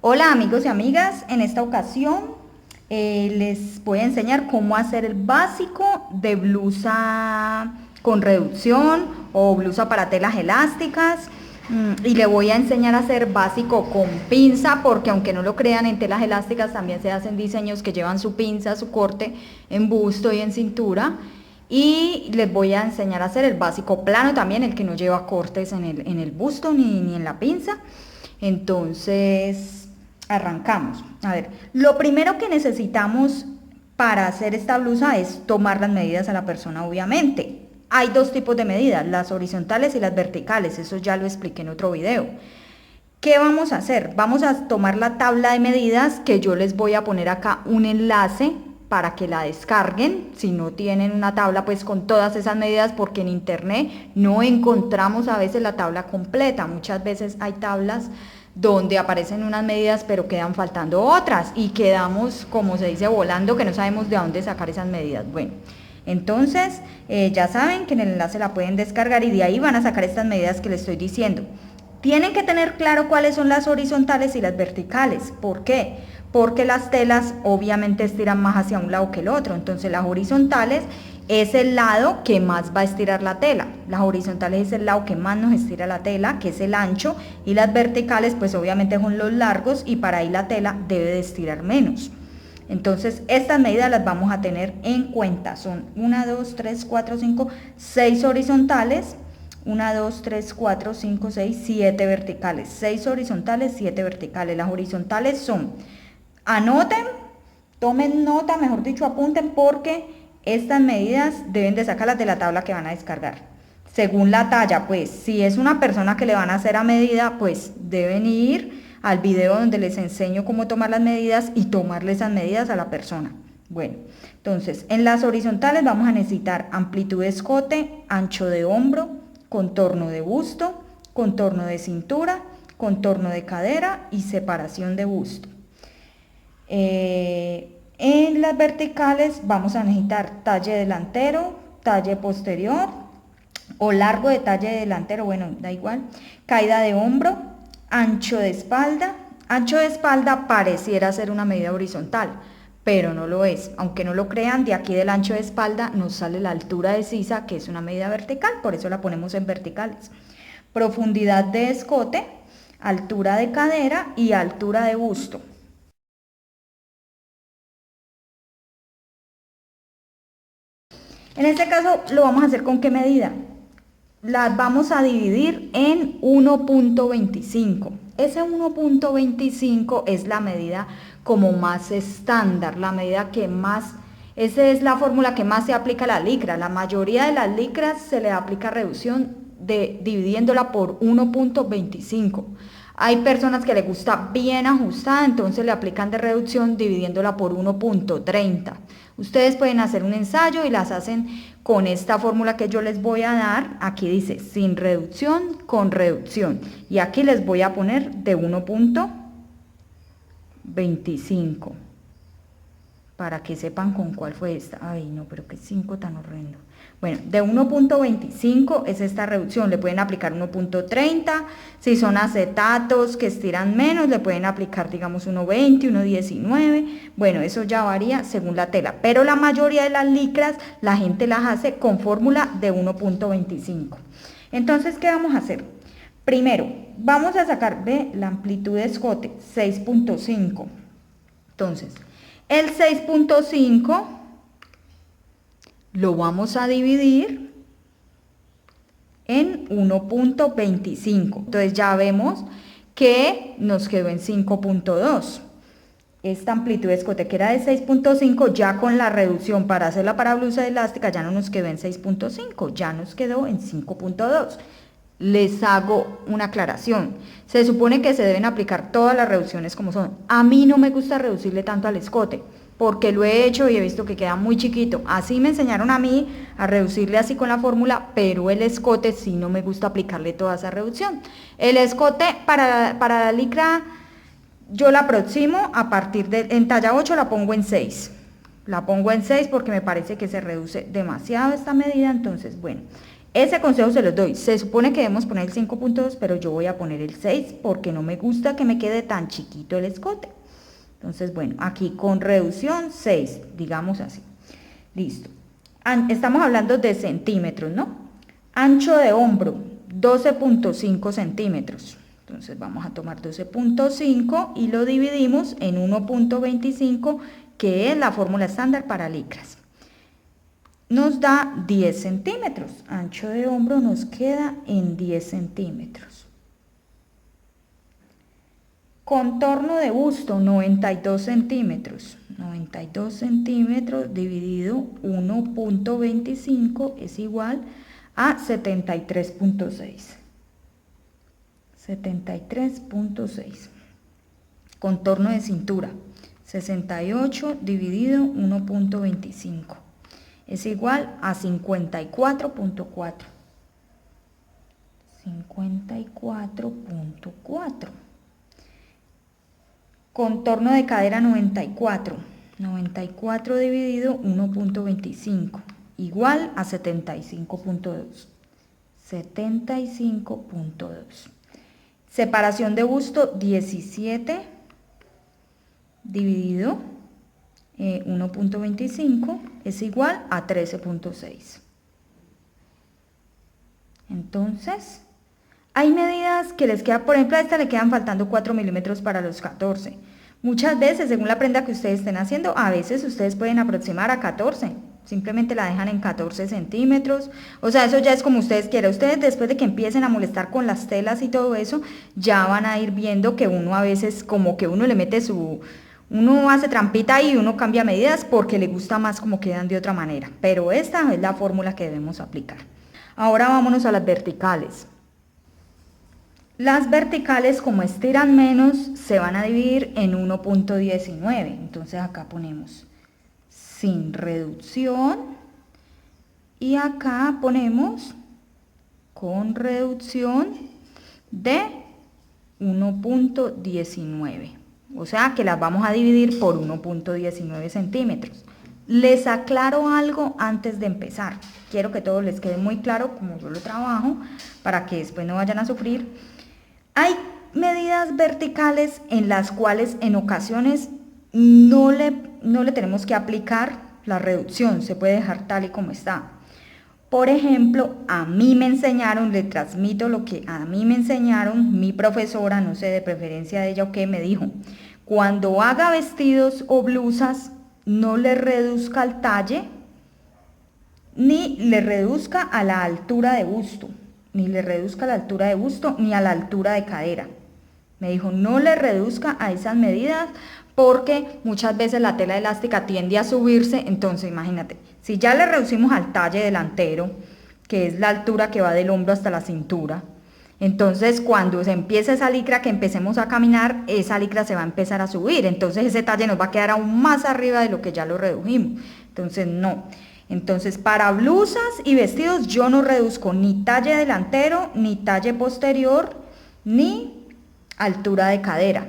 Hola amigos y amigas, en esta ocasión les voy a enseñar cómo hacer el básico de blusa con reducción o blusa para telas elásticas. Y le voy a enseñar a hacer básico con pinza, porque aunque no lo crean, en telas elásticas también se hacen diseños que llevan su pinza, su corte en busto y en cintura. Y les voy a enseñar a hacer el básico plano también, el que no lleva cortes en el busto ni en la pinza. Entonces, arrancamos. A ver, lo primero que necesitamos para hacer esta blusa es tomar las medidas a la persona, obviamente. Hay dos tipos de medidas, las horizontales y las verticales, eso ya lo expliqué en otro video. ¿Qué vamos a hacer? Vamos a tomar la tabla de medidas, que yo les voy a poner acá un enlace para que la descarguen, si no tienen una tabla pues con todas esas medidas, porque en internet no encontramos a veces la tabla completa. Muchas veces hay tablas donde aparecen unas medidas pero quedan faltando otras y quedamos, como se dice, volando, que no sabemos de dónde sacar esas medidas. Bueno, entonces ya saben que en el enlace la pueden descargar y de ahí van a sacar estas medidas que les estoy diciendo. Tienen que tener claro cuáles son las horizontales y las verticales. ¿Por qué? Porque las telas obviamente estiran más hacia un lado que el otro. Entonces las horizontales es el lado que más va a estirar la tela. Las horizontales es el lado que más nos estira la tela, que es el ancho, y las verticales pues obviamente son los largos, y para ahí la tela debe de estirar menos. Entonces estas medidas las vamos a tener en cuenta. Son 1, 2, 3, 4, 5, 6 horizontales. 1, 2, 3, 4, 5, 6, 7 verticales. 6 horizontales, 7 verticales. Las horizontales son, anoten, tomen nota, mejor dicho, apunten, porque estas medidas deben de sacarlas de la tabla que van a descargar. Según la talla, pues, si es una persona que le van a hacer a medida, pues deben ir al video donde les enseño cómo tomar las medidas y tomarle esas medidas a la persona. Bueno, entonces, en las horizontales vamos a necesitar amplitud de escote, ancho de hombro, contorno de busto, contorno de cintura, contorno de cadera y separación de busto. En las verticales vamos a necesitar talle delantero, talle posterior o largo de talle delantero, bueno, da igual, caída de hombro, ancho de espalda. Ancho de espalda pareciera ser una medida horizontal, pero no lo es. Aunque no lo crean, de aquí del ancho de espalda nos sale la altura de sisa, que es una medida vertical, por eso la ponemos en verticales. Profundidad de escote, altura de cadera y altura de busto. En este caso, ¿lo vamos a hacer con qué medida? Las vamos a dividir en 1.25. Ese 1.25 es la medida como más estándar, la medida que más, esa es la fórmula que más se aplica a la licra. La mayoría de las licras se le aplica reducción dividiéndola por 1.25. Hay personas que les gusta bien ajustada, entonces le aplican de reducción dividiéndola por 1.30. Ustedes pueden hacer un ensayo y las hacen con esta fórmula que yo les voy a dar. Aquí dice sin reducción, con reducción. Y aquí les voy a poner de 1.25 para que sepan con cuál fue esta. Ay, no, pero qué 5 tan horrendo. Bueno, de 1.25 es esta reducción. Le pueden aplicar 1.30. Si son acetatos que estiran menos, le pueden aplicar, digamos, 1.20, 1.19. Bueno, eso ya varía según la tela. Pero la mayoría de las licras, la gente las hace con fórmula de 1.25. Entonces, ¿qué vamos a hacer? Primero, vamos a sacar de la amplitud de escote, 6.5. Entonces, el 6.5 lo vamos a dividir en 1.25. Entonces ya vemos que nos quedó en 5.2. Esta amplitud de escote que era de 6.5, ya con la reducción para hacerla para blusa elástica, ya no nos quedó en 6.5, ya nos quedó en 5.2. Les hago una aclaración. Se supone que se deben aplicar todas las reducciones como son. A mí no me gusta reducirle tanto al escote, porque lo he hecho y he visto que queda muy chiquito. Así me enseñaron a mí a reducirle así con la fórmula, pero el escote sí no me gusta aplicarle toda esa reducción. El escote para la licra yo la aproximo a partir de, en talla 8 la pongo en 6. La pongo en 6 porque me parece que se reduce demasiado esta medida, entonces bueno. ese consejo se los doy. Se supone que debemos poner el 5.2, pero yo voy a poner el 6 porque no me gusta que me quede tan chiquito el escote. Entonces, bueno, aquí con reducción 6, digamos así. Listo. Estamos hablando de centímetros, ¿no? Ancho de hombro, 12.5 centímetros. Entonces vamos a tomar 12.5 y lo dividimos en 1.25, que es la fórmula estándar para licras. Nos da 10 centímetros. Ancho de hombro nos queda en 10 centímetros. Contorno de busto, 92 centímetros. 92 centímetros dividido 1.25 es igual a 73.6. 73.6. Contorno de cintura, 68 dividido 1.25 es igual a 54.4. 54.4. Contorno de cadera, 94. 94 dividido 1.25 igual a 75.2. 75.2. Separación de busto, 17 dividido 1.25 es igual a 13.6. Entonces, hay medidas que les quedan, por ejemplo, a esta le quedan faltando 4 milímetros para los 14. Muchas veces, según la prenda que ustedes estén haciendo, a veces ustedes pueden aproximar a 14. Simplemente la dejan en 14 centímetros. O sea, eso ya es como ustedes quieran. Ustedes, después de que empiecen a molestar con las telas y todo eso, ya van a ir viendo que uno a veces, como que uno le mete uno hace trampita y uno cambia medidas porque le gusta más como quedan de otra manera. Pero esta es la fórmula que debemos aplicar. Ahora vámonos a las verticales. Las verticales, como estiran menos, se van a dividir en 1.19. Entonces acá ponemos sin reducción y acá ponemos con reducción de 1.19. O sea que las vamos a dividir por 1.19 centímetros. Les aclaro algo antes de empezar. Quiero que todo les quede muy claro como yo lo trabajo para que después no vayan a sufrir. Hay medidas verticales en las cuales en ocasiones no le tenemos que aplicar la reducción, se puede dejar tal y como está. Por ejemplo, a mí me enseñaron, le transmito lo que a mí me enseñaron, mi profesora, no sé, de preferencia de ella o qué, me dijo, cuando haga vestidos o blusas, no le reduzca el talle, ni le reduzca a la altura de busto, ni le reduzca a la altura de busto, ni a la altura de cadera. Me dijo, no le reduzca a esas medidas porque muchas veces la tela elástica tiende a subirse, entonces imagínate, si ya le reducimos al talle delantero, que es la altura que va del hombro hasta la cintura, entonces cuando se empiece esa licra, que empecemos a caminar, esa licra se va a empezar a subir, entonces ese talle nos va a quedar aún más arriba de lo que ya lo redujimos, entonces no. Entonces para blusas y vestidos yo no reduzco ni talle delantero, ni talle posterior, ni altura de cadera,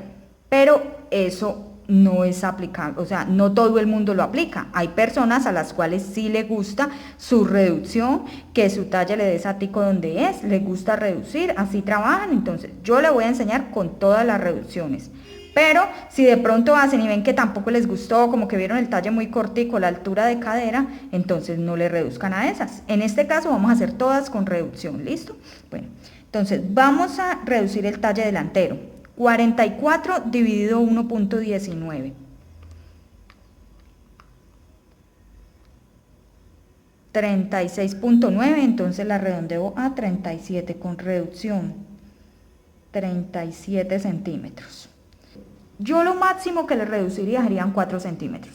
pero eso no es aplicable, o sea, no todo el mundo lo aplica. Hay personas a las cuales sí le gusta su reducción, que su talle le dé satico donde es, le gusta reducir, así trabajan. Entonces yo le voy a enseñar con todas las reducciones. Pero si de pronto hacen y ven que tampoco les gustó, como que vieron el talle muy cortico, la altura de cadera, entonces no le reduzcan a esas. En este caso vamos a hacer todas con reducción, ¿listo? Bueno, entonces vamos a reducir el talle delantero. 44 dividido 1.19. 36.9, entonces la redondeo a 37 con reducción. 37 centímetros. Yo lo máximo que le reduciría serían 4 centímetros.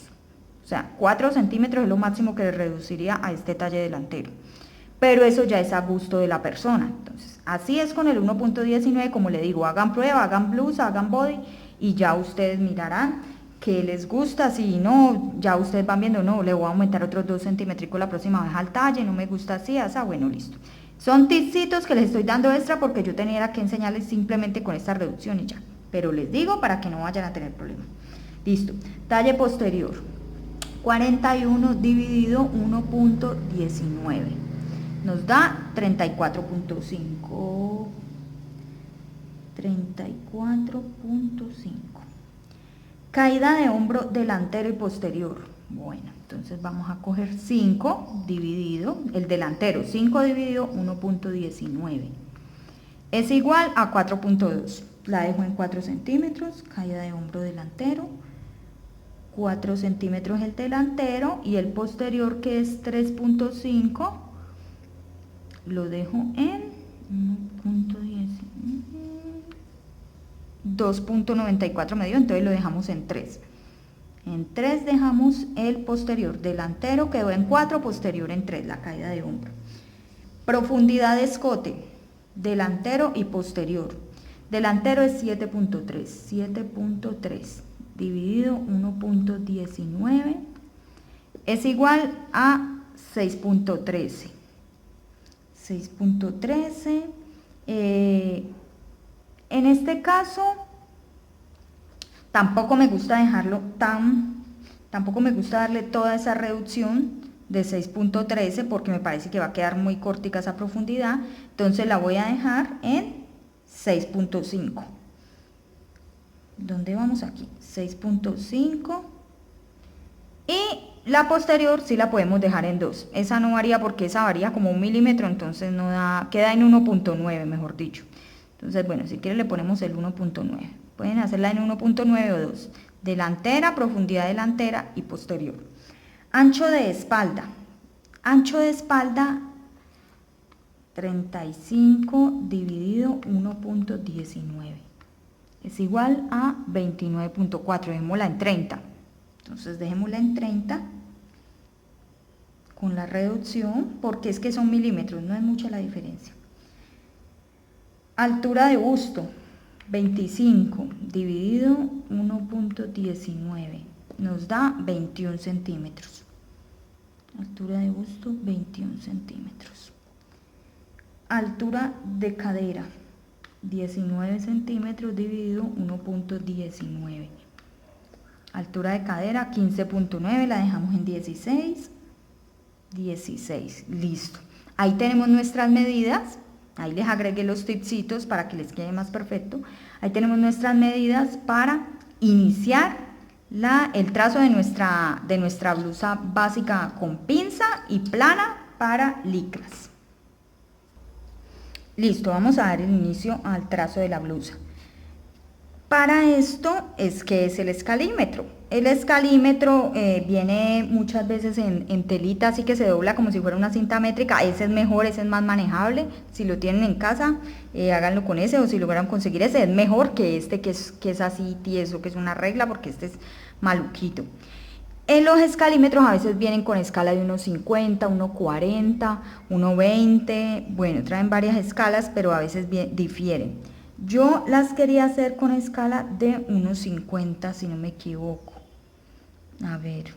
O sea, 4 centímetros es lo máximo que le reduciría a este talle delantero. Pero eso ya es a gusto de la persona. Entonces, así es con el 1.19, como le digo, hagan prueba, hagan blusa, hagan body y ya ustedes mirarán qué les gusta. Si no, ya ustedes van viendo, no, le voy a aumentar otros 2 centímetros la próxima vez al talle, no me gusta así, bueno, listo. Son tipsitos que les estoy dando extra porque yo tenía que enseñarles simplemente con esta reducción y ya. Pero les digo para que no vayan a tener problema. Listo. Talle posterior. 41 dividido 1.19. nos da 34.5. 34.5. Caída de hombro delantero y posterior. Bueno, entonces vamos a coger 5 dividido, el delantero, 5 dividido 1.19. Es igual a 4.2. La dejo en 4 centímetros, caída de hombro delantero. 4 centímetros el delantero y el posterior, que es 3.5, lo dejo en 2.94 medio, entonces lo dejamos en 3. En 3 dejamos el posterior, delantero quedó en 4, posterior en 3, la caída de hombro. Profundidad de escote, delantero y posterior. Delantero es 7.3, 7.3 dividido 1.19 es igual a 6.13. 6.13. En este caso tampoco me gusta dejarlo tampoco me gusta darle toda esa reducción de 6.13 porque me parece que va a quedar muy cortica esa profundidad, entonces la voy a dejar en 6.5. ¿Dónde vamos aquí? 6.5. Y la posterior sí la podemos dejar en 2. Esa no varía porque esa varía como 1 milímetro, entonces no da, queda en 1.9, mejor dicho. Entonces, bueno, si quieren le ponemos el 1.9. Pueden hacerla en 1.9 o 2. Delantera, profundidad delantera y posterior. Ancho de espalda. Ancho de espalda 35 dividido 1.19. Es igual a 29.4, dejémosla en 30. Entonces dejémosla en 30 con la reducción, porque es que son milímetros, no es mucha la diferencia. Altura de busto, 25 dividido 1.19, nos da 21 centímetros. Altura de busto, 21 centímetros. Altura de cadera, 19 centímetros dividido 1.19. Altura de cadera 15.9, la dejamos en 16. 16, listo. Ahí tenemos nuestras medidas. Ahí les agregué los tipsitos para que les quede más perfecto. Ahí tenemos nuestras medidas para iniciar el trazo de nuestra blusa básica con pinza y plana para licras. Listo, vamos a dar el inicio al trazo de la blusa. Para esto es que es el escalímetro. El escalímetro viene muchas veces en telita, así que se dobla como si fuera una cinta métrica. Ese es mejor, ese es más manejable. Si lo tienen en casa, háganlo con ese, o si logran conseguir ese, es mejor que este que es así tieso, que es una regla, porque este es maluquito. En los escalímetros a veces vienen con escala de 1.50, 1.40, 1.20, bueno, traen varias escalas, pero a veces difieren. Yo las quería hacer con escala de 1.50, si no me equivoco. A ver.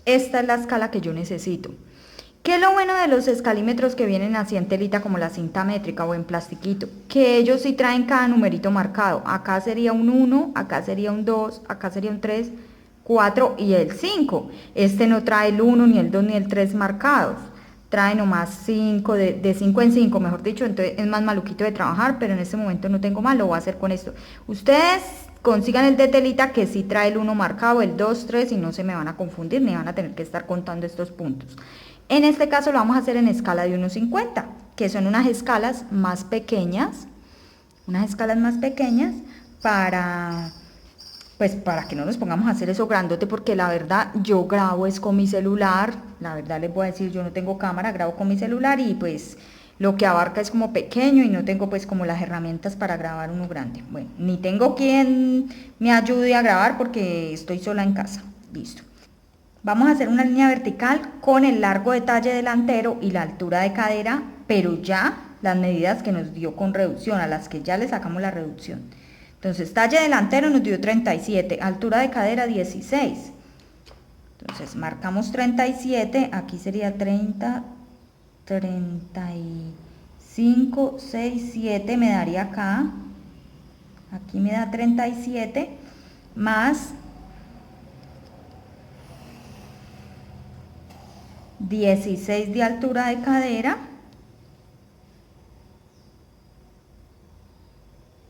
Esta es la escala que yo necesito. ¿Qué es lo bueno de los escalímetros que vienen así en telita como la cinta métrica o en plastiquito? Que ellos sí traen cada numerito marcado. Acá sería un 1, acá sería un 2, acá sería un 3, 4 y el 5. Este no trae el 1, ni el 2, ni el 3 marcados. Trae nomás 5, de 5 en 5, mejor dicho. Entonces es más maluquito de trabajar, pero en este momento no tengo más, lo voy a hacer con esto. Ustedes consigan el de telita que sí trae el 1 marcado, el 2, 3 y no se me van a confundir, ni van a tener que estar contando estos puntos. En este caso lo vamos a hacer en escala de 1.50, que son unas escalas más pequeñas, para que no nos pongamos a hacer eso grandote, porque la verdad yo grabo es con mi celular, la verdad les voy a decir, yo no tengo cámara, grabo con mi celular y pues lo que abarca es como pequeño y no tengo pues como las herramientas para grabar uno grande. Bueno, ni tengo quien me ayude a grabar porque estoy sola en casa. Listo. Vamos a hacer una línea vertical con el largo de talle delantero y la altura de cadera, pero ya las medidas que nos dio con reducción, a las que ya le sacamos la reducción. Entonces, talle delantero nos dio 37, altura de cadera 16. Entonces, marcamos 37, aquí sería 30, 35, 6, 7, me daría acá. Aquí me da 37, más 16 de altura de cadera,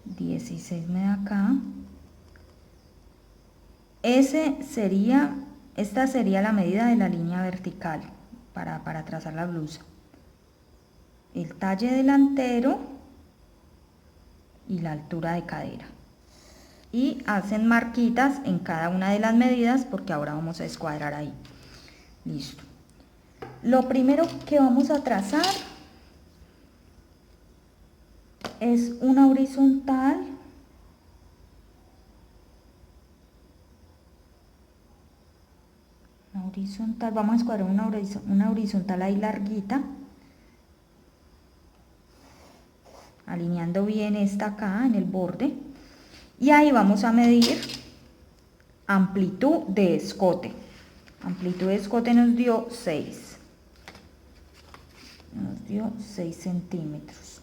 16 me da acá. Esta sería la medida de la línea vertical para trazar la blusa. El talle delantero y la altura de cadera. Y hacen marquitas en cada una de las medidas porque ahora vamos a escuadrar ahí. Listo. Lo primero que vamos a trazar es una horizontal. Vamos a escuadrar una horizontal ahí larguita, alineando bien esta acá en el borde, y ahí vamos a medir amplitud de escote. Amplitud de escote nos dio 6 centímetros.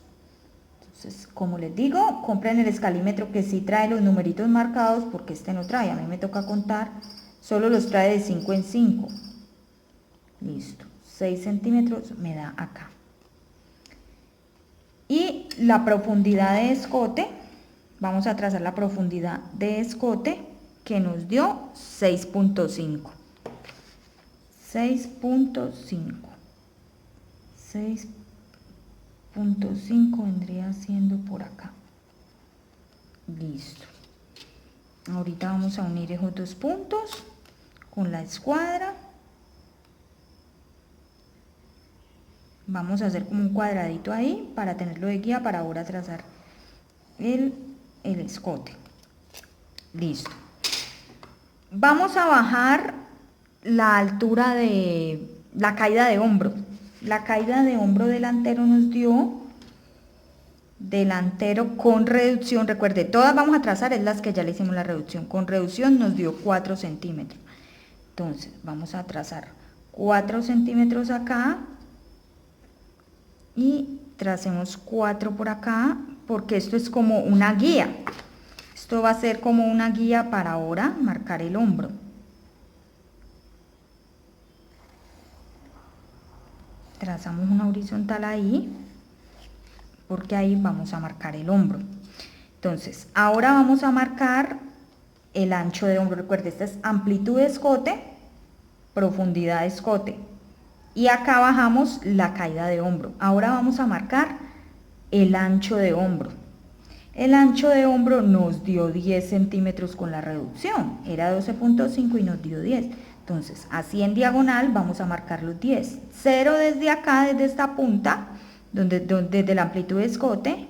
Entonces, como les digo, compren el escalímetro que sí trae los numeritos marcados, porque este no trae, a mí me toca contar, solo los trae de 5 en 5. Listo, 6 centímetros me da acá. Y la profundidad de escote, vamos a trazar la profundidad de escote que nos dio 6.5. 6.5 vendría siendo por acá. Listo. Ahorita vamos a unir esos dos puntos con la escuadra. Vamos a hacer como un cuadradito ahí para tenerlo de guía para ahora trazar el escote. Listo. Vamos a bajar la altura de la caída de hombro. La caída de hombro delantero nos dio delantero con reducción. Recuerde, todas vamos a trazar es las que ya le hicimos la reducción. Con reducción nos dio 4 centímetros. Entonces vamos a trazar 4 centímetros acá y tracemos 4 por acá, porque esto es como una guía. Esto va a ser como una guía para ahora marcar el hombro. Trazamos una horizontal ahí, porque ahí vamos a marcar el hombro. Entonces, ahora vamos a marcar el ancho de hombro. Recuerde, esta es amplitud de escote, profundidad de escote. Y acá bajamos la caída de hombro. Ahora vamos a marcar el ancho de hombro. El ancho de hombro nos dio 10 centímetros con la reducción. Era 12.5 y nos dio 10. Entonces, así en diagonal vamos a marcar los 10. 0 desde acá, desde esta punta, desde la amplitud de escote.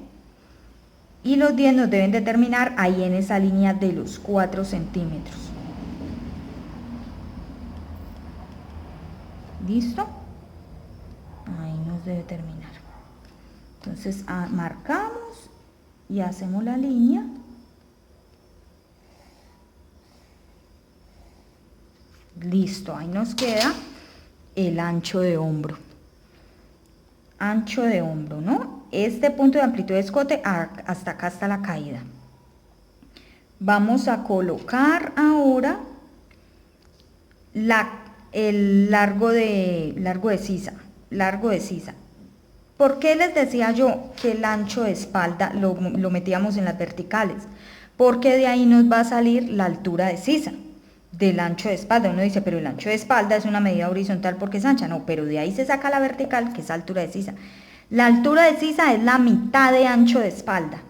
Y los 10 nos deben de terminar ahí en esa línea de los 4 centímetros. ¿Listo? Ahí nos debe terminar. Entonces, marcamos y hacemos la línea. Listo, ahí nos queda el ancho de hombro. Ancho de hombro, ¿no? Este punto de amplitud de escote, hasta acá está la caída. Vamos a colocar ahora el largo de sisa. ¿Por qué les decía yo que el ancho de espalda lo metíamos en las verticales? Porque de ahí nos va a salir la altura de sisa, del ancho de espalda. Uno dice, pero el ancho de espalda es una medida horizontal porque es ancha. No, pero de ahí se saca la vertical, que es altura de sisa. La altura de sisa es la mitad de ancho de espalda.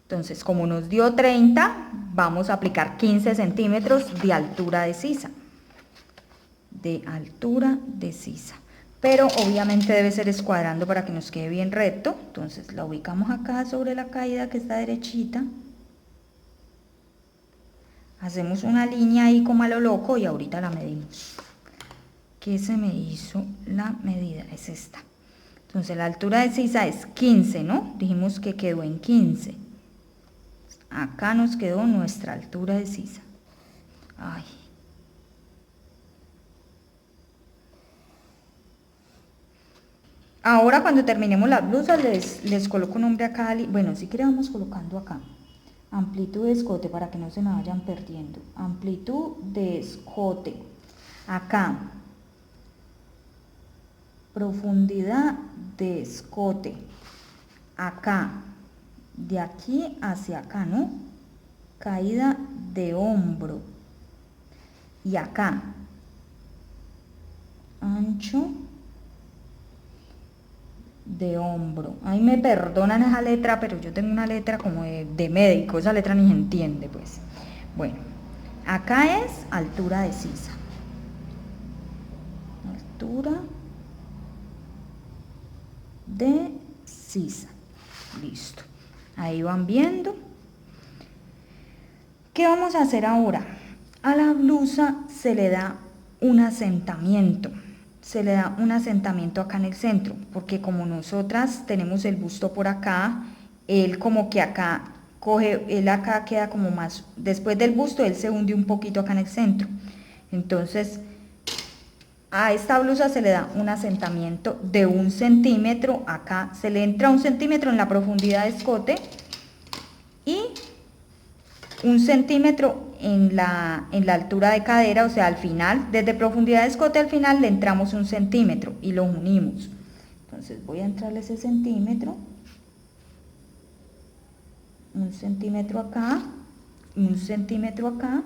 Entonces, como nos dio 30, vamos a aplicar 15 centímetros de altura de sisa. Pero obviamente debe ser escuadrando para que nos quede bien recto. Entonces la ubicamos acá sobre la caída que está derechita. Hacemos una línea ahí como a lo loco y ahorita la medimos. ¿Qué se me hizo la medida? Es esta. Entonces la altura de sisa es 15, ¿no? Dijimos que quedó en 15. Acá nos quedó nuestra altura de sisa. Ay. Ahora cuando terminemos las blusas les coloco un nombre acá. Bueno, si queremos vamos colocando acá. Amplitud de escote para que no se me vayan perdiendo. Amplitud de escote. Acá. profundidad de escote, acá, de aquí hacia acá, ¿no? Caída de hombro, y acá, ancho de hombro. Ahí me perdonan esa letra, pero yo tengo una letra como de médico, esa letra ni se entiende, pues. Bueno, acá es altura de sisa. Altura de sisa. Listo. Ahí van viendo. ¿Qué vamos a hacer ahora? A la blusa se le da un asentamiento. Se le da un asentamiento acá en el centro, porque como nosotras tenemos el busto por acá, él como que acá coge, él acá queda como más, después del busto él se hunde un poquito acá en el centro. Entonces, a esta blusa se le da un asentamiento de 1 centímetro, acá se le entra 1 centímetro en la profundidad de escote y 1 centímetro en la altura de cadera, o sea, al final, desde profundidad de escote al final le entramos 1 centímetro y lo unimos. Entonces voy a entrarle ese centímetro, 1 centímetro acá, 1 centímetro acá,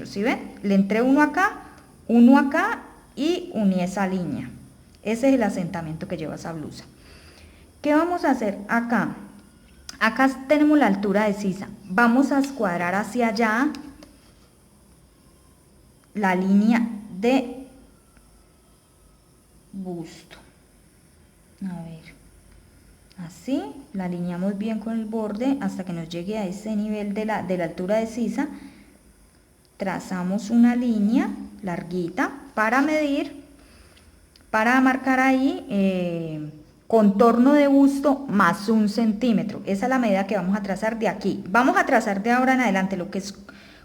¿sí ven? Le entré uno acá y uní esa línea. Ese es el asentamiento que lleva esa blusa. ¿Qué vamos a hacer acá? Acá tenemos la altura de sisa. Vamos a escuadrar hacia allá la línea de busto. A ver, así, la alineamos bien con el borde hasta que nos llegue a ese nivel de la altura de sisa. Trazamos una línea larguita para medir, para marcar ahí contorno de busto más 1 centímetro. Esa es la medida que vamos a trazar de aquí. Vamos a trazar de ahora en adelante lo que es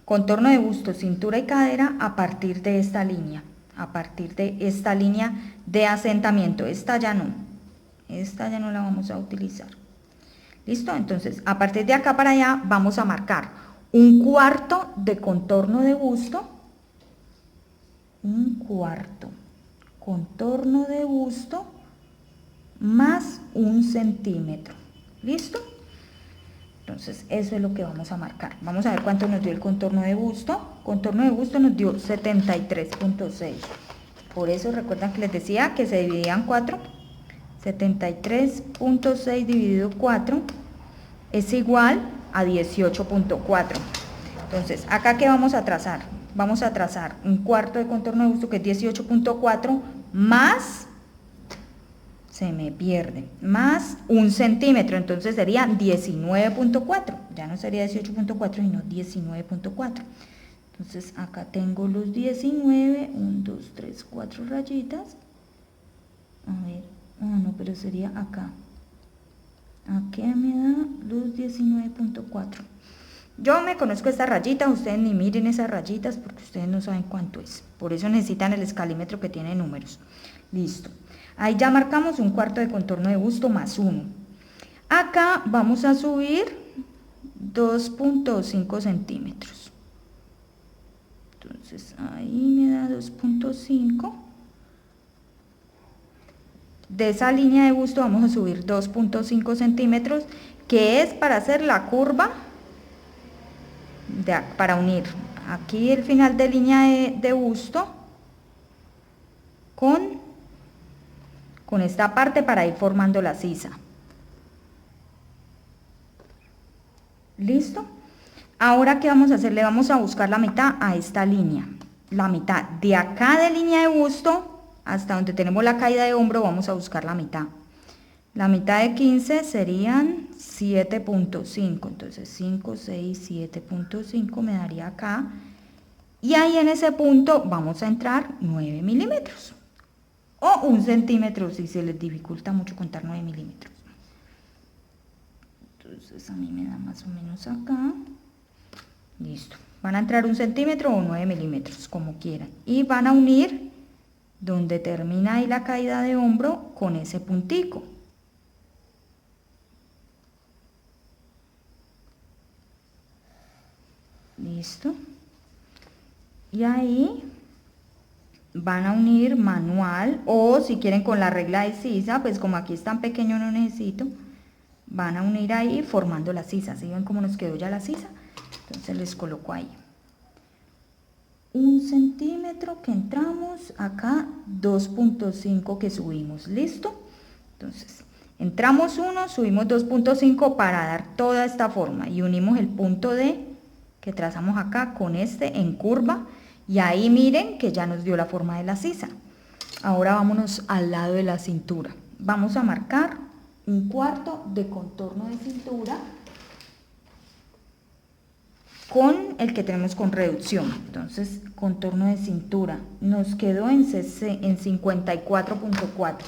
contorno de busto, cintura y cadera a partir de esta línea. A partir de esta línea de asentamiento. Esta ya no la vamos a utilizar. ¿Listo? Entonces, a partir de acá para allá vamos a marcar 1/4 de contorno de busto. 1/4 contorno de busto más 1 centímetro. ¿Listo? Entonces, eso es lo que vamos a marcar. Vamos a ver cuánto nos dio el contorno de busto. Contorno de busto nos dio 73.6. Por eso recuerdan que les decía que se dividían 4. 73.6 dividido 4 es igual a 18.4. Entonces, acá ¿qué vamos a trazar? Vamos a trazar 1/4 de contorno de busto, que es 18.4, más, se me pierde, más 1 centímetro, entonces sería 19.4, ya no sería 18.4, sino 19.4. Entonces, acá tengo los 19, 1, 2, 3, 4 rayitas. A ver, no, pero sería acá. Aquí me da los 19.4. Yo me conozco esta rayita, ustedes ni miren esas rayitas porque ustedes no saben cuánto es. Por eso necesitan el escalímetro que tiene números. Listo. Ahí ya marcamos 1/4 de contorno de busto más 1. Acá vamos a subir 2.5 centímetros. Entonces ahí me da 2.5. De esa línea de busto vamos a subir 2.5 centímetros, que es para hacer la curva, para unir aquí el final de línea de busto con esta parte para ir formando la sisa. ¿Listo? Ahora, ¿qué vamos a hacer? Le vamos a buscar la mitad a esta línea. La mitad de acá de línea de busto hasta donde tenemos la caída de hombro, vamos a buscar la mitad. La mitad de 15 serían 7.5. Entonces 5, 6, 7.5 me daría acá. Y ahí en ese punto vamos a entrar 9 milímetros. O 1 centímetro si se les dificulta mucho contar 9 milímetros. Entonces a mí me da más o menos acá. Listo. Van a entrar 1 centímetro o 9 milímetros, como quieran. Y van a unir donde termina ahí la caída de hombro con ese puntico. Listo. Y ahí van a unir manual, o si quieren con la regla de sisa, pues como aquí es tan pequeño no necesito, van a unir ahí formando la sisa. ¿Sí ven cómo nos quedó ya la sisa? Entonces les coloco ahí 1 centímetro que entramos, acá 2.5 que subimos, ¿listo? Entonces entramos 1, subimos 2.5 para dar toda esta forma y unimos el punto D que trazamos acá con este en curva, y ahí miren que ya nos dio la forma de la sisa. Ahora vámonos al lado de la cintura. Vamos a marcar 1/4 de contorno de cintura con el que tenemos con reducción. Entonces, contorno de cintura nos quedó en 54.4.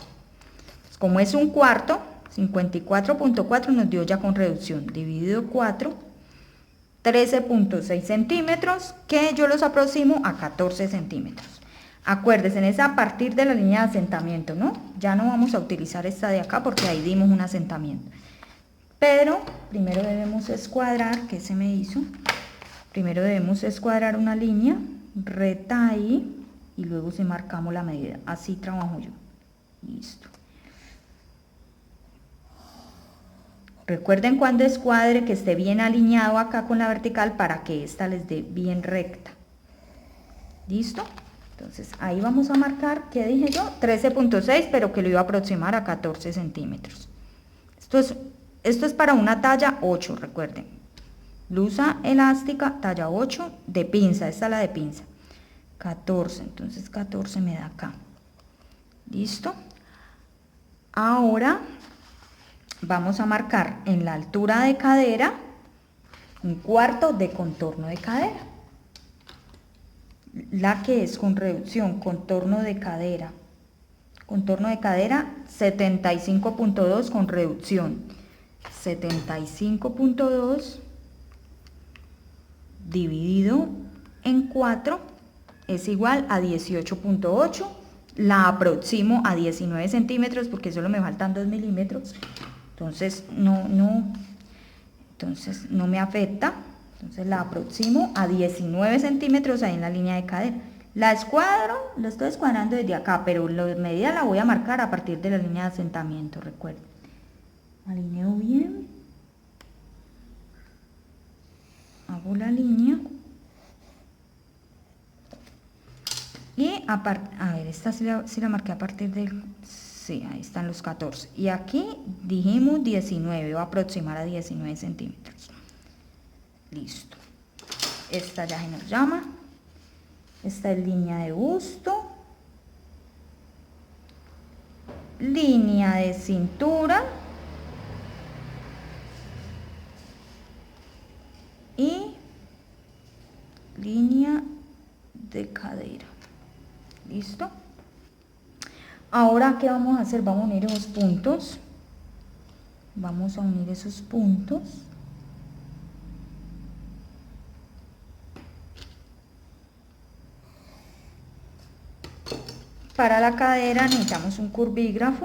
Como es 1/4, 54.4 nos dio ya con reducción. Dividido 4, 13.6 centímetros, que yo los aproximo a 14 centímetros. Acuérdense, es a partir de la línea de asentamiento, ¿no? Ya no vamos a utilizar esta de acá porque ahí dimos un asentamiento. Pero primero debemos escuadrar, ¿qué se me hizo? Primero debemos escuadrar una línea recta ahí y luego se marcamos la medida. Así trabajo yo. Listo. Recuerden cuando escuadre que esté bien alineado acá con la vertical para que esta les dé bien recta. ¿Listo? Entonces ahí vamos a marcar, ¿qué dije yo? 13.6, pero que lo iba a aproximar a 14 centímetros. Esto es para una talla 8, recuerden. Blusa elástica, talla 8, de pinza, esta es la de pinza. 14, entonces 14 me da acá. ¿Listo? Ahora vamos a marcar en la altura de cadera 1/4 de contorno de cadera. La que es con reducción, contorno de cadera. Contorno de cadera 75.2 con reducción. 75.2 dividido en 4 es igual a 18.8. La aproximo a 19 centímetros porque solo me faltan 2 milímetros. Entonces no me afecta. Entonces la aproximo a 19 centímetros ahí en la línea de cadera. La escuadro, lo estoy escuadrando desde acá, pero la medida la voy a marcar a partir de la línea de asentamiento, recuerden. Alineo bien. Hago la línea. Y a ver, esta sí la marqué a partir del... Sí, ahí están los 14. Y aquí dijimos 19, voy a aproximar a 19 centímetros. Listo. Esta ya se nos llama. Esta es línea de busto. Línea de cintura. Y línea de cadera. ¿Listo? Ahora, ¿qué vamos a hacer? Vamos a unir esos puntos. Vamos a unir esos puntos. Para la cadera necesitamos un curvígrafo.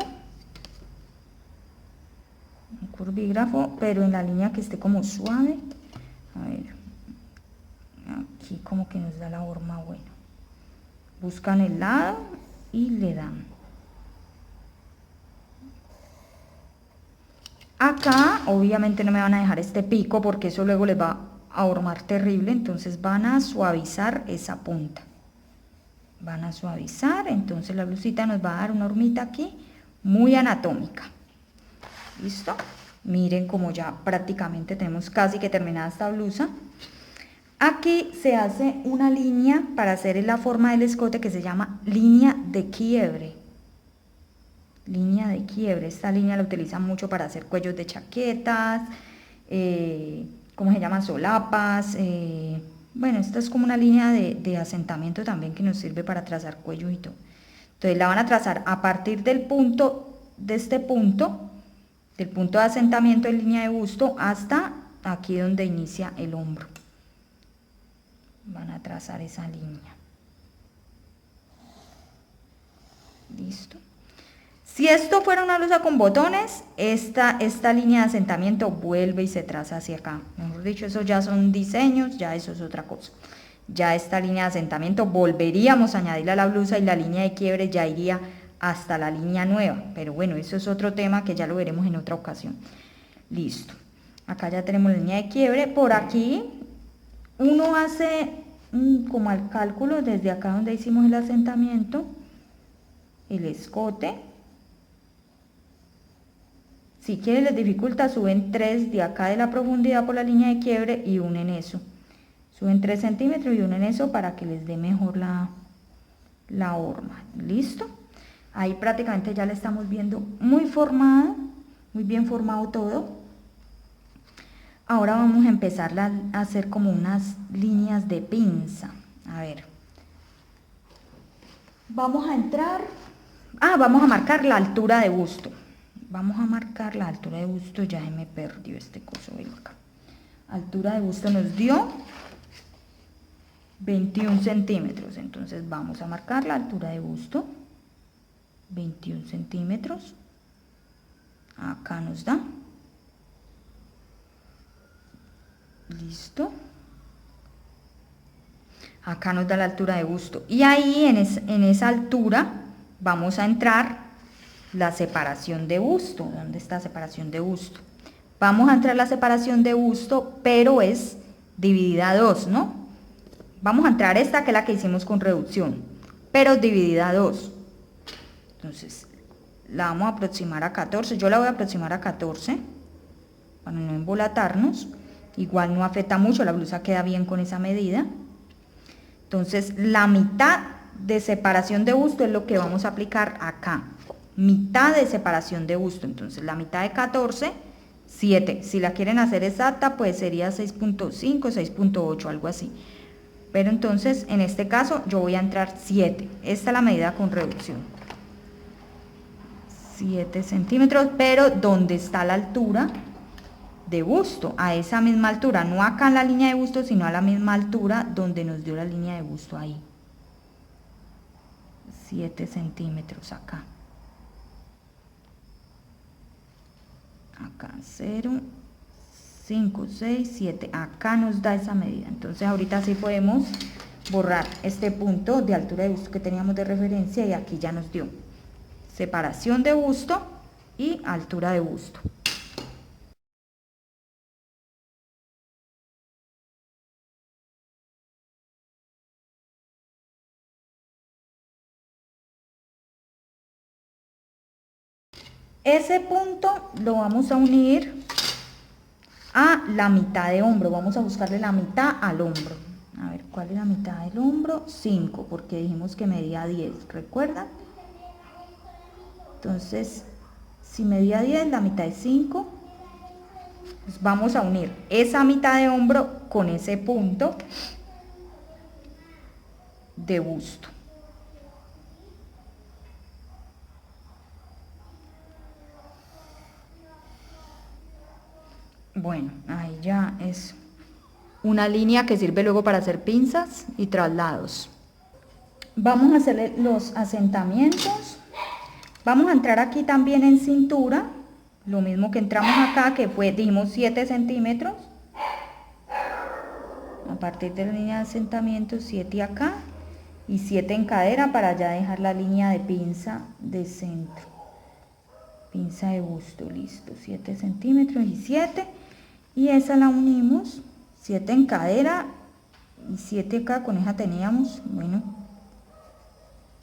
Un curvígrafo, pero en la línea que esté como suave. A ver. Aquí como que nos da la forma buena. Buscan el lado y le dan. Acá obviamente no me van a dejar este pico porque eso luego les va a hormar terrible, entonces van a suavizar esa punta. Van a suavizar, entonces la blusita nos va a dar una hormita aquí muy anatómica. ¿Listo? Miren como ya prácticamente tenemos casi que terminada esta blusa. Aquí se hace una línea para hacer la forma del escote que se llama línea de quiebre. Línea de quiebre, esta línea la utilizan mucho para hacer cuellos de chaquetas, ¿cómo se llama? Solapas, bueno, esta es como una línea de asentamiento también que nos sirve para trazar cuello y todo. Entonces la van a trazar a partir del punto, de este punto, del punto de asentamiento en línea de busto hasta aquí donde inicia el hombro. Van a trazar esa línea. Listo. Si esto fuera una blusa con botones, esta línea de asentamiento vuelve y se traza hacia acá. Mejor dicho, eso ya son diseños, ya eso es otra cosa. Ya esta línea de asentamiento volveríamos a añadirla a la blusa y la línea de quiebre ya iría hasta la línea nueva, pero bueno, eso es otro tema que ya lo veremos en otra ocasión. Listo, acá ya tenemos la línea de quiebre. Por aquí uno hace como al cálculo desde acá donde hicimos el asentamiento, el escote. Si quieren les dificulta, suben 3 de acá de la profundidad por la línea de quiebre y unen eso. Suben 3 centímetros y unen eso para que les dé mejor la horma. ¿Listo? Ahí prácticamente ya le estamos viendo muy formado, muy bien formado todo. Ahora vamos a empezar a hacer como unas líneas de pinza. A ver. Vamos a entrar. Vamos a marcar la altura de busto. Vamos a marcar la altura de busto. Ya se me perdió este coso de acá. Altura de busto nos dio 21 centímetros. Entonces vamos a marcar la altura de busto. 21 centímetros. Acá nos da. Listo. Acá nos da la altura de busto. Y ahí en esa altura vamos a entrar la separación de busto. ¿Dónde está separación de busto? Vamos a entrar la separación de busto, pero es dividida a 2, ¿no? Vamos a entrar esta que es la que hicimos con reducción, pero dividida a 2. Entonces, la vamos a aproximar a 14. Yo la voy a aproximar a 14 para no embolatarnos. Igual no afecta mucho, la blusa queda bien con esa medida. Entonces, la mitad de separación de busto es lo que vamos a aplicar acá. Mitad de separación de busto. Entonces, la mitad de 14, 7. Si la quieren hacer exacta, pues sería 6.5, 6.8, algo así. Pero entonces, en este caso, yo voy a entrar 7. Esta es la medida con reducción. 7 centímetros, pero ¿dónde está la altura de busto? A esa misma altura, no acá en la línea de busto, sino a la misma altura donde nos dio la línea de busto ahí. 7 centímetros acá. Acá 0, 5, 6, 7. Acá nos da esa medida. Entonces ahorita sí podemos borrar este punto de altura de busto que teníamos de referencia y aquí ya nos dio separación de busto y altura de busto. Ese punto lo vamos a unir a la mitad de hombro. Vamos a buscarle la mitad al hombro. A ver, ¿cuál es la mitad del hombro? 5, porque dijimos que medía 10, ¿recuerdan? Entonces, si medía 10, la mitad es 5. Pues vamos a unir esa mitad de hombro con ese punto de busto. Bueno, ahí ya es una línea que sirve luego para hacer pinzas y traslados. Vamos a hacerle los asentamientos. Vamos a entrar aquí también en cintura, lo mismo que entramos acá, que fue, dimos 7 centímetros. A partir de la línea de asentamiento, 7 acá y 7 en cadera para ya dejar la línea de pinza de centro. Pinza de busto, listo, 7 centímetros y 7. Y esa la unimos, 7 en cadera y 7 acá, con esa teníamos, bueno,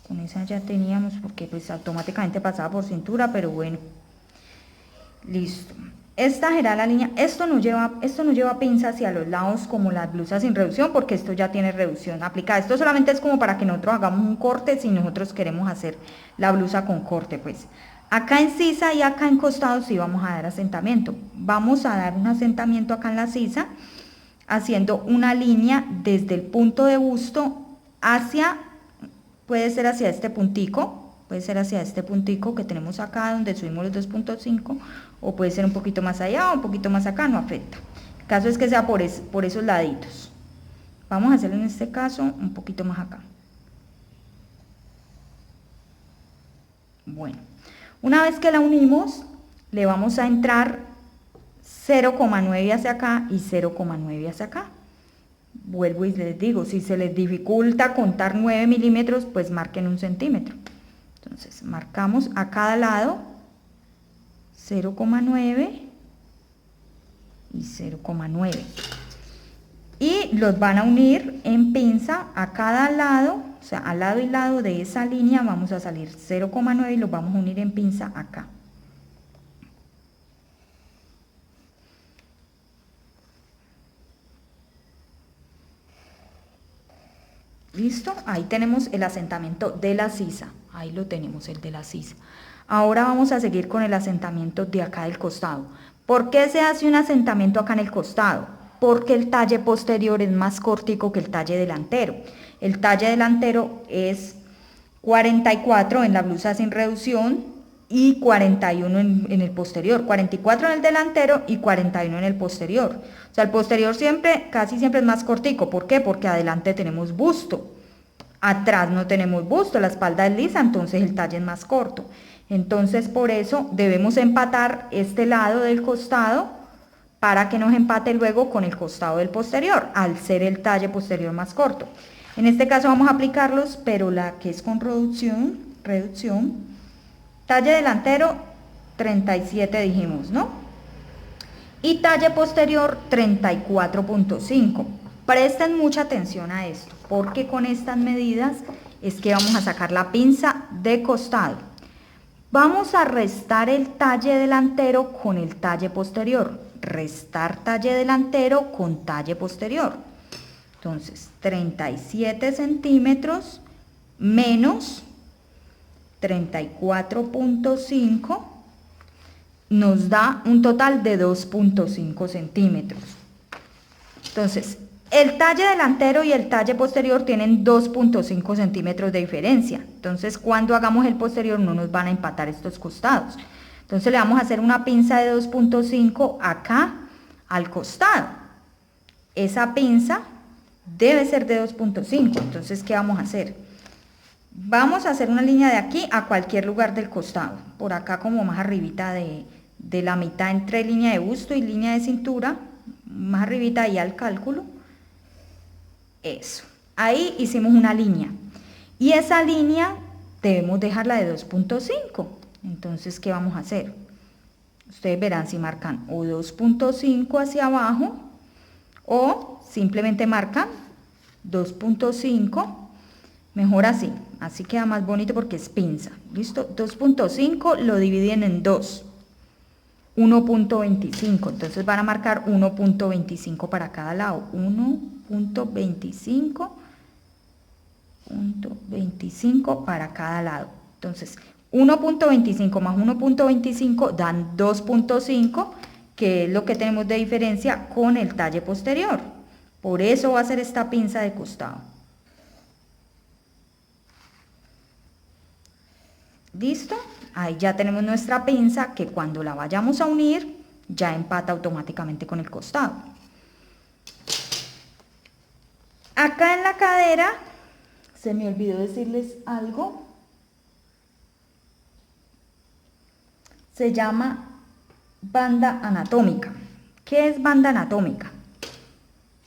con esa ya teníamos porque pues automáticamente pasaba por cintura, pero bueno, listo. Esta será la línea. Esto no lleva pinza hacia los lados como las blusas sin reducción, porque esto ya tiene reducción aplicada. Esto solamente es como para que nosotros hagamos un corte si nosotros queremos hacer la blusa con corte, pues. Acá en sisa y acá en costado sí vamos a dar asentamiento. Vamos a dar un asentamiento acá en la sisa, haciendo una línea desde el punto de busto hacia, puede ser hacia este puntico, que tenemos acá donde subimos los 2.5, o puede ser un poquito más allá o un poquito más acá, no afecta. El caso es que sea por esos laditos. Vamos a hacerlo en este caso un poquito más acá. Bueno. Una vez que la unimos, le vamos a entrar 0,9 hacia acá y 0,9 hacia acá. Vuelvo y les digo, si se les dificulta contar 9 milímetros, pues marquen 1 centímetro. Entonces marcamos a cada lado 0,9 y 0,9. Y los van a unir en pinza a cada lado, o sea, al lado y lado de esa línea vamos a salir 0,9 y los vamos a unir en pinza acá. ¿Listo? Ahí tenemos el asentamiento de la sisa. Ahí lo tenemos, el de la sisa. Ahora vamos a seguir con el asentamiento de acá del costado. ¿Por qué se hace un asentamiento acá en el costado? Porque el talle posterior es más cortico que el talle delantero. El talle delantero es 44 en la blusa sin reducción y 41 en el posterior. 44 en el delantero y 41 en el posterior. O sea, el posterior siempre, casi siempre es más cortico. ¿Por qué? Porque adelante tenemos busto. Atrás no tenemos busto, la espalda es lisa, entonces el talle es más corto. Entonces, por eso debemos empatar este lado del costado para que nos empate luego con el costado del posterior, al ser el talle posterior más corto. En este caso vamos a aplicarlos, pero la que es con reducción, talle delantero 37 dijimos, ¿no? Y talle posterior 34.5. Presten mucha atención a esto, porque con estas medidas es que vamos a sacar la pinza de costado. Vamos a restar el talle delantero con el talle posterior. Restar talle delantero con talle posterior. Entonces, 37 centímetros menos 34.5 nos da un total de 2.5 centímetros. Entonces, el talle delantero y el talle posterior tienen 2.5 centímetros de diferencia. Entonces, cuando hagamos el posterior no nos van a empatar estos costados. Entonces, le vamos a hacer una pinza de 2.5 acá al costado. Esa pinza debe ser de 2.5. Entonces, ¿qué vamos a hacer? Vamos a hacer una línea de aquí a cualquier lugar del costado. Por acá como más arribita de la mitad entre línea de busto y línea de cintura. Más arribita ahí al cálculo. Eso. Ahí hicimos una línea. Y esa línea debemos dejarla de 2.5. Entonces, ¿qué vamos a hacer? Ustedes verán si marcan o 2.5 hacia abajo o simplemente marcan 2.5. Mejor así. Así queda más bonito porque es pinza. ¿Listo? 2.5 lo dividen en 2. 1.25. Entonces van a marcar 1.25 para cada lado. 1.25 para cada lado. Entonces, 1.25 más 1.25 dan 2.5, que es lo que tenemos de diferencia con el talle posterior. Por eso va a ser esta pinza de costado. ¿Listo? Ahí ya tenemos nuestra pinza que cuando la vayamos a unir ya empata automáticamente con el costado. Acá en la cadera, se me olvidó decirles algo. Se llama banda anatómica. ¿Qué es banda anatómica?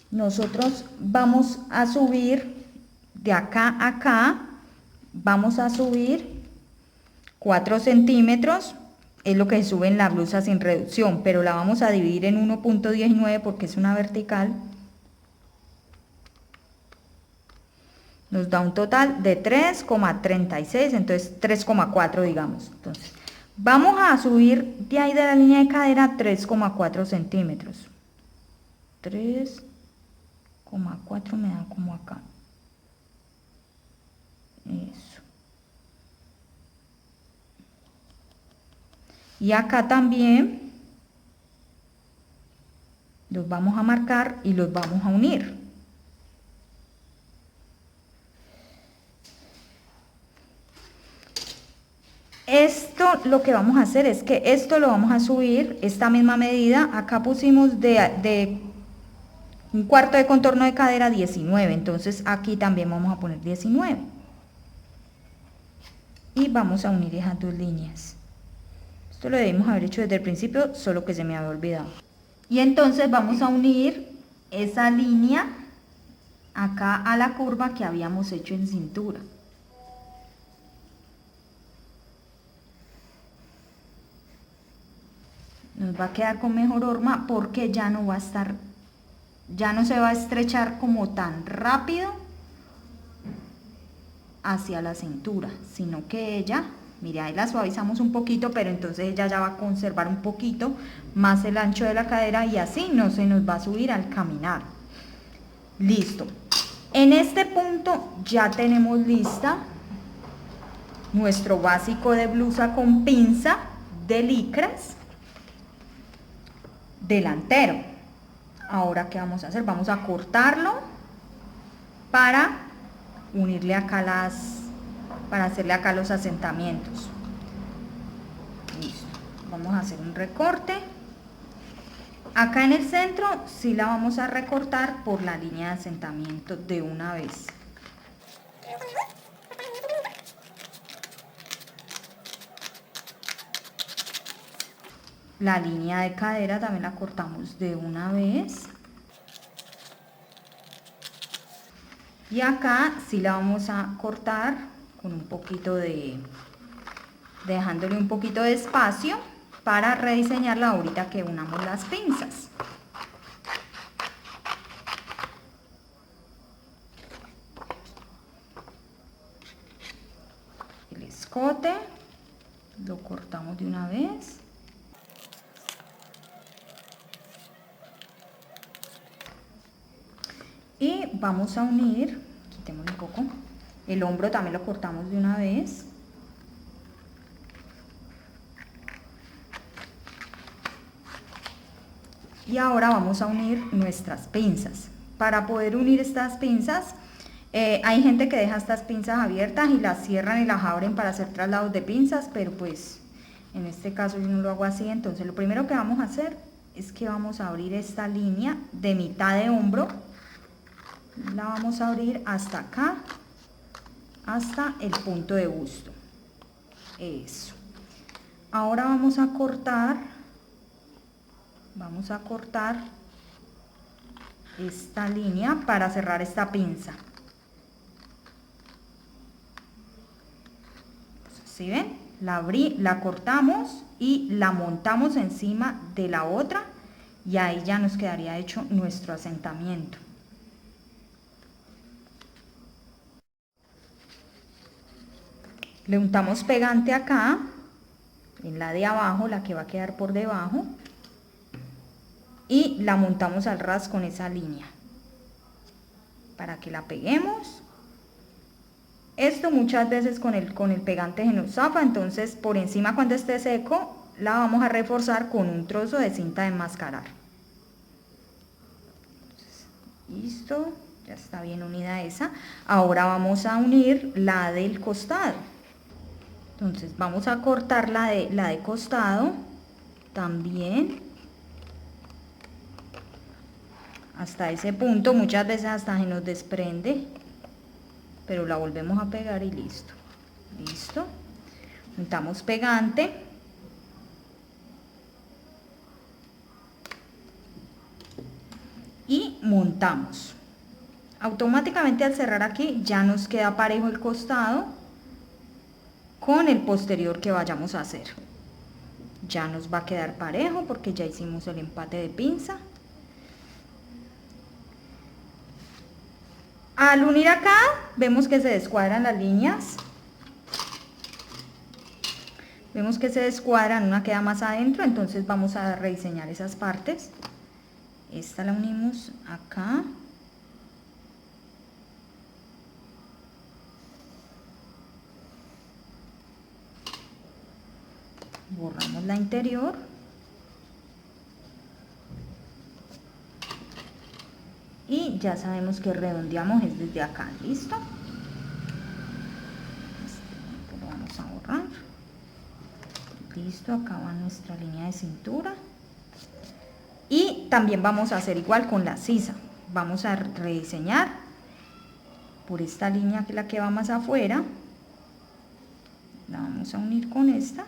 Nosotros vamos a subir de acá a acá, vamos a subir 4 centímetros, es lo que se sube en la blusa sin reducción, pero la vamos a dividir en 1.19 porque es una vertical. Nos da un total de 3,36, entonces 3,4 digamos. Entonces, vamos a subir de ahí de la línea de cadera 3,4 centímetros. 3,4 me da como acá. Eso. Y acá también los vamos a marcar y los vamos a unir. Esto lo que vamos a hacer es que esto lo vamos a subir, esta misma medida, acá pusimos de un cuarto de contorno de cadera 19, entonces aquí también vamos a poner 19. Y vamos a unir esas dos líneas. Esto lo debimos haber hecho desde el principio, solo que se me había olvidado. Y entonces vamos a unir esa línea acá a la curva que habíamos hecho en cintura. Nos va a quedar con mejor forma porque ya no va a estar, ya no se va a estrechar como tan rápido hacia la cintura, sino que ella, mire, ahí la suavizamos un poquito, pero entonces ella ya va a conservar un poquito más el ancho de la cadera y así no se nos va a subir al caminar. Listo. En este punto ya tenemos lista nuestro básico de blusa con pinza de licras delantero. Ahora, ¿qué vamos a hacer? Vamos a cortarlo para unirle acá para hacerle acá los asentamientos. Listo. Vamos a hacer un recorte. Acá en el centro sí la vamos a recortar por la línea de asentamiento de una vez. La línea de cadera también la cortamos de una vez. Y acá sí la vamos a cortar con un poquito dejándole un poquito de espacio para rediseñarla ahorita que unamos las pinzas. El escote lo cortamos de una vez. Y vamos a unir, quitémosle un poco, el hombro también lo cortamos de una vez. Y ahora vamos a unir nuestras pinzas. Para poder unir estas pinzas, hay gente que deja estas pinzas abiertas y las cierran y las abren para hacer traslados de pinzas, pero pues en este caso yo no lo hago así. Entonces lo primero que vamos a hacer es que vamos a abrir esta línea de mitad de hombro. La vamos a abrir hasta acá, hasta el punto de busto. Eso. Ahora vamos a cortar esta línea para cerrar esta pinza. ¿Sí ven? La cortamos y la montamos encima de la otra y ahí ya nos quedaría hecho nuestro asentamiento. Le untamos pegante acá, en la de abajo, la que va a quedar por debajo, y la montamos al ras con esa línea para que la peguemos. Esto muchas veces con el pegante se nos zafa, entonces por encima cuando esté seco la vamos a reforzar con un trozo de cinta de enmascarar. Listo, ya está bien unida esa. Ahora vamos a unir la del costado. Entonces vamos a cortar la de costado también hasta ese punto. Muchas veces hasta se nos desprende, pero la volvemos a pegar y listo. Listo. Untamos pegante. Y montamos. Automáticamente al cerrar aquí ya nos queda parejo el costado con el posterior que vayamos a hacer. Ya nos va a quedar parejo porque ya hicimos el empate de pinza. Al unir acá vemos que se descuadran las líneas. Vemos que se descuadran, una queda más adentro, entonces vamos a rediseñar esas partes. Esta la unimos acá. Borramos la interior. Y ya sabemos que redondeamos es desde acá, ¿listo? Este lo vamos a borrar. Listo, acá va nuestra línea de cintura. Y también vamos a hacer igual con la sisa. Vamos a rediseñar por esta línea que es la que va más afuera. La vamos a unir con esta.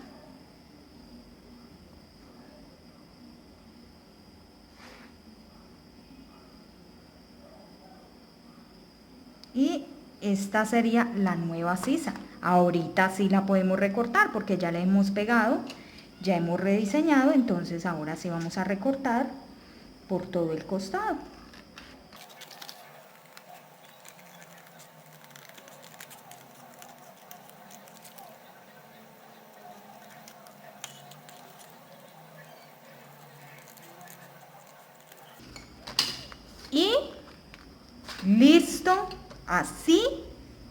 y esta sería la nueva sisa. Ahorita sí la podemos recortar porque ya la hemos pegado, ya hemos rediseñado, entonces ahora sí vamos a recortar por todo el costado. Y listo, así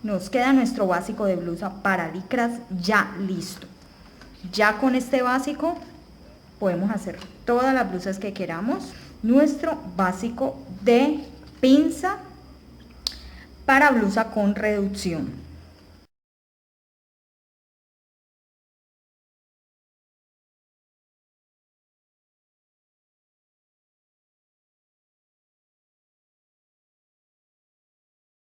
nos queda nuestro básico de blusa para licras ya listo. Ya con este básico podemos hacer todas las blusas que queramos. Nuestro básico de pinza para blusa con reducción.